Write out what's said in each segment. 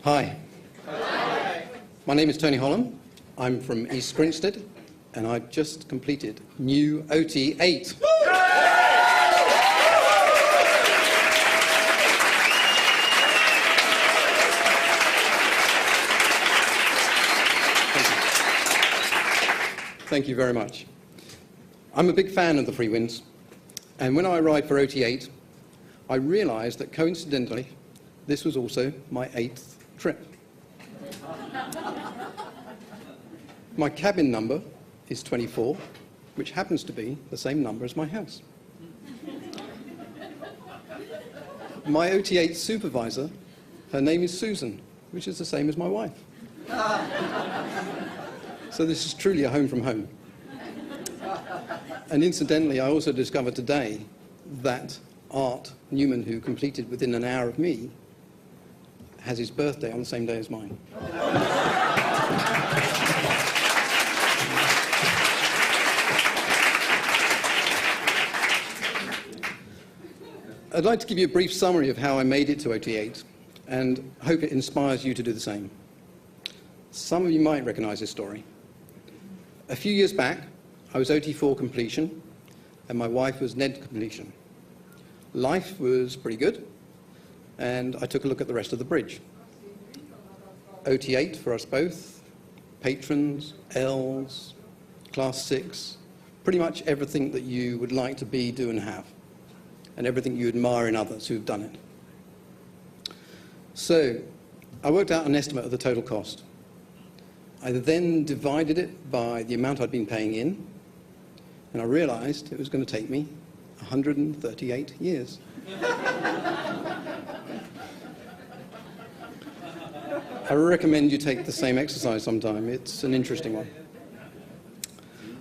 Hi. My name is Tony Holland. I'm from East Grinstead, and I've just completed new OT8. Thank you very much. I'm a big fan of the Free Winds, and when I arrived for OT8, I realized that coincidentally, this was also my 8th trip. My cabin number is 24, which happens to be the same number as my house. My OT8 supervisor, her name is Susan, which is the same as my wife. So this is truly a home from home. And incidentally, I also discovered today that Art Newman, who completed within an hour of me, has his birthday on the same day as mine. I'd like to give you a brief summary of how I made it to OT8, and hope it inspires you to do the same. Some of you might recognize this story. A few years back, I was OT4 completion, and my wife was NED completion. Life was pretty good, and I took a look at the rest of the bridge. OT8 for us both, patrons, Ls, class 6, pretty much everything that you would like to be, do, and have, and everything you admire in others who've done it. So I worked out an estimate of the total cost. I then divided it by the amount I'd been paying in, and I realized it was going to take me 138 years. I recommend you take the same exercise sometime. It's an interesting one.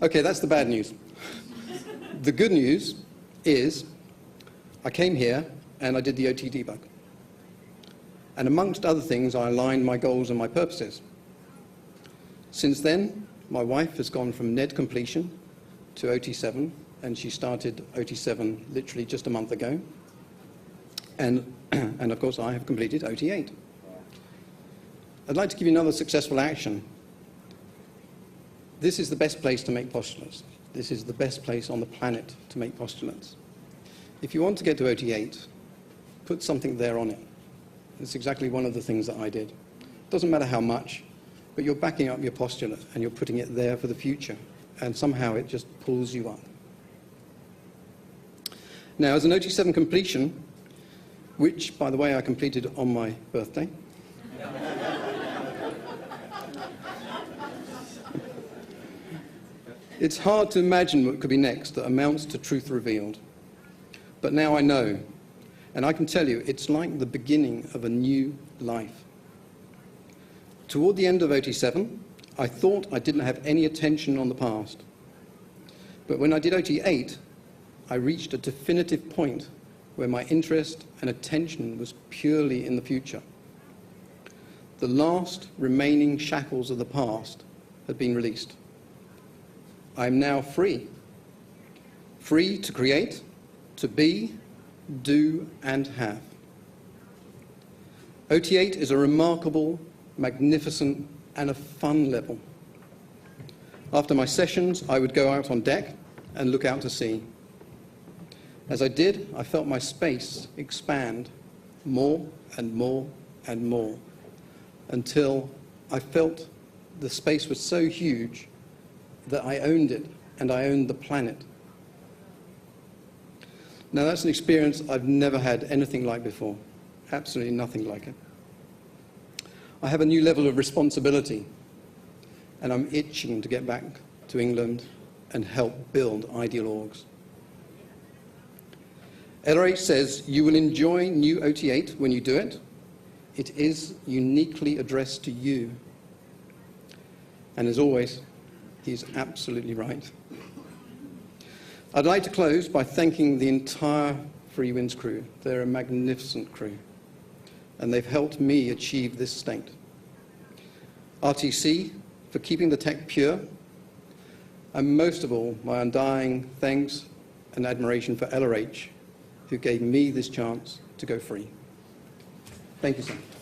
Okay, that's the bad news. The good news is I came here and I did the OT debug. And amongst other things, I aligned my goals and my purposes. Since then, my wife has gone from NED completion to OT7, and she started OT7 literally just a month ago. And of course, I have completed OT8. I'd like to give you another successful action. This is the best place to make postulates. This is the best place on the planet to make postulates. If you want to get to OT8, put something there on it. It's exactly one of the things that I did. Doesn't matter how much, but you're backing up your postulate and you're putting it there for the future, and somehow it just pulls you up. Now, as an OT7 completion, which, by the way, I completed on my birthday, it's hard to imagine what could be next that amounts to truth revealed. But now I know, and I can tell you, it's like the beginning of a new life. Toward the end of OT7, I thought I didn't have any attention on the past. But when I did OT8, I reached a definitive point where my interest and attention was purely in the future. The last remaining shackles of the past had been released. I am now free. Free to create, to be, do, and have. OT8 is a remarkable, magnificent, and a fun level. After my sessions, I would go out on deck and look out to sea. As I did, I felt my space expand more and more and more, until I felt the space was so huge that I owned it, and I owned the planet. Now, that's an experience I've never had anything like before. Absolutely nothing like it. I have a new level of responsibility, and I'm itching to get back to England and help build Ideal Orgs. LRH says you will enjoy new OT8 when you do it. It is uniquely addressed to you. And as always, he's absolutely right. I'd like to close by thanking the entire Free Winds crew. They're a magnificent crew, and they've helped me achieve this state. RTC for keeping the tech pure, and most of all, my undying thanks and admiration for LRH, who gave me this chance to go free. Thank you so much.